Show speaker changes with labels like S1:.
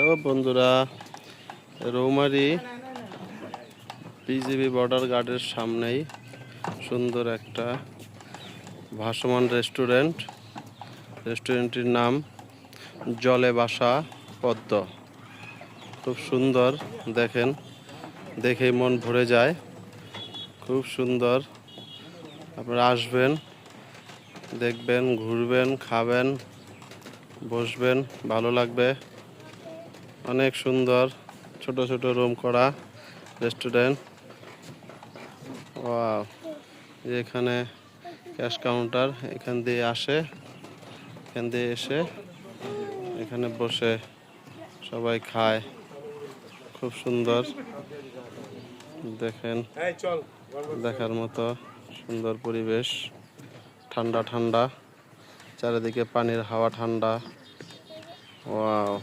S1: Hello বন্ধুরা, Rowmari BGB border গার্ডের সামনেই সুন্দর একটা ভাসমান রেস্টুরেন্টের নাম জলে ভাসা পদ্ম। খুব সুন্দর, দেখেন, দেখেই মন ভরে যায়। খুব সুন্দর, আপনারা আসবেন, দেখবেন, ঘুরবেন, খাবেন, বসবেন, ভালো লাগবে। অনেক সুন্দর ছোট ছোট রুম করা রেস্টুরেন্ট। ওয়াও, এখানে ক্যাশ কাউন্টার, এখান দিয়ে এসে এখানে বসে সবাই খায়। খুব সুন্দর, দেখেন, দেখার মতো সুন্দর পরিবেশ। ঠান্ডা ঠান্ডা, চারিদিকে পানির হাওয়া ঠান্ডা। ওয়াও।